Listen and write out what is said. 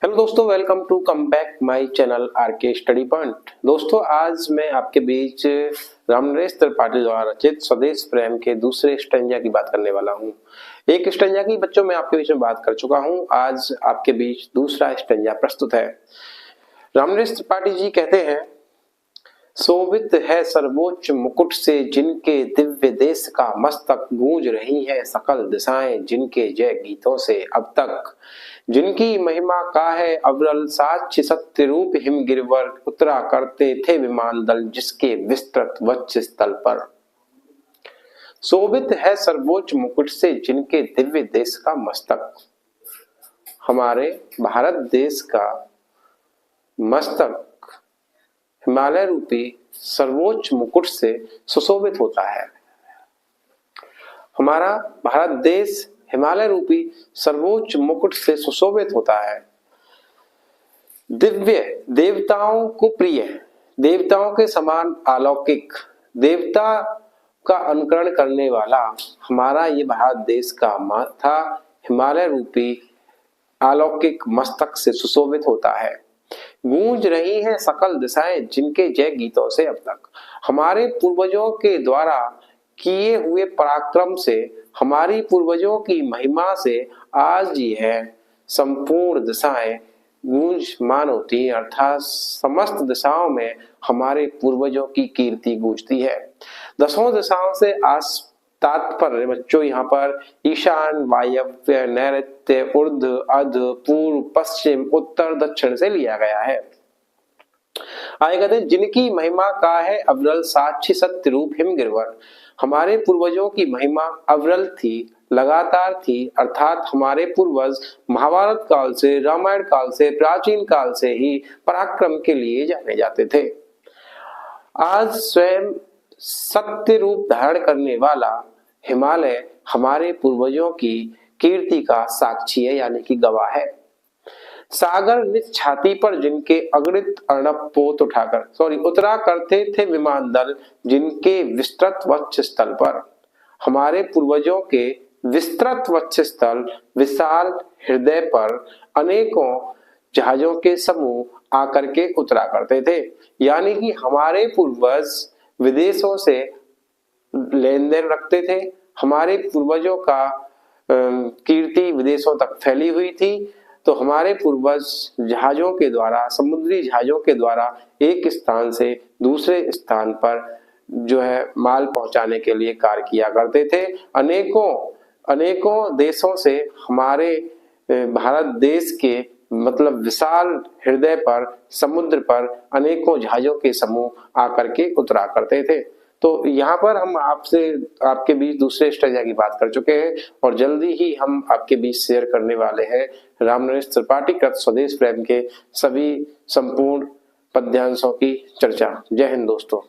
Hello दोस्तों, welcome to come back my channel RK study point. दोस्तों, आज मैं आपके बीच रामनरेश त्रिपाठी द्वारा रचित स्वदेश प्रेम के दूसरे स्टैंजा की बात करने वाला हूं। एक स्टैंजा की बच्चों मैं आपके बीच में बात कर चुका हूं, आज आपके बीच दूसरा स्टैंजा प्रस्तुत है। रामनरेश त्रिपाठी जी कहते हैं, शोभित है सर्वोच्च मुकुट से जिनके दिव्य देश का मस्तक, गूंज रही है सकल दिशाएं जिनके जय गीतों से अब तक। जिनकी महिमा का है अविरल साक्ष्य सत्य रूप हिम गिरवर, उतरा करते थे विमान दल जिसके विस्तृत वक्ष स्थल पर। शोभित है सर्वोच्च मुकुट से जिनके दिव्य देश का मस्तक। हमारे भारत देश का मस्तक हिमालय रूपी सर्वोच्च मुकुट से सुशोभित होता है। हमारा भारत देश हिमालय रूपी सर्वोच्च मुकुट से सुशोभित होता है। दिव्य, देवताओं को प्रिय, देवताओं के समान अलौकिक, देवता का अनुकरण करने वाला हमारा ये भारत देश का माथा हिमालय रूपी अलौकिक मस्तक से सुशोभित होता है। गूंज रही हैं सकल दिशाएं जिनके जय गीतों से अब तक। हमारे पूर्वजों के द्वारा किए हुए पराक्रम से, हमारी पूर्वजों की महिमा से आज यह संपूर्ण दिशाएं गूंजमान होती हैं, अर्थात समस्त दिशाओं में हमारे पूर्वजों की कीर्ति गूंजती है। दसों दिशाओं से आज तात्पर्य बच्चों यहाँ पर ईशान, वायव्य, नैऋत्य, ऊर्ध्व, अध, पूर्व, पश्चिम, उत्तर, दक्षिण से लिया गया है। आगे कहते हैं, जिनकी महिमा का है अविरल साक्ष्य सत्य रूप हिम गिरवर। हमारे पूर्वजों की महिमा अविरल थी, लगातार थी, अर्थात हमारे पूर्वज महाभारत काल से, रामायण काल से, प्राचीन काल से ही पराक्रम के लिए जाने जाते थे। आज स्वयं सत्य रूप धारण करने वाला हिमालय हमारे पूर्वजों की कीर्ति का साक्षी है, यानी कि गवाह है। सागर निज छाती पर जिनके अगणित अर्णव पोत उतरा करते थे विमान दल जिनके विस्तृत वक्ष स्थल पर। हमारे पूर्वजों के विस्तृत वक्ष स्थल, विशाल हृदय पर अनेकों जहाजों के समूह आकर के उतरा करते थे, यानी कि हमारे पूर्वज विदेशों से लेन देन रखते थे। हमारे पूर्वजों का कीर्ति विदेशों तक फैली हुई थी, तो हमारे पूर्वज जहाजों के द्वारा, समुद्री जहाजों के द्वारा एक स्थान से दूसरे स्थान पर जो है माल पहुंचाने के लिए कार्य किया करते थे। अनेकों देशों से हमारे भारत देश के मतलब विशाल हृदय पर, समुद्र पर अनेकों जहाजों के समूह आकर के उतरा करते थे। तो यहाँ पर हम आपके बीच दूसरे स्टैंजा की बात कर चुके हैं और जल्दी ही हम आपके बीच शेयर करने वाले हैं रामनरेश त्रिपाठी कृत स्वदेश प्रेम के सभी संपूर्ण पद्यांशों की चर्चा। जय हिंद दोस्तों।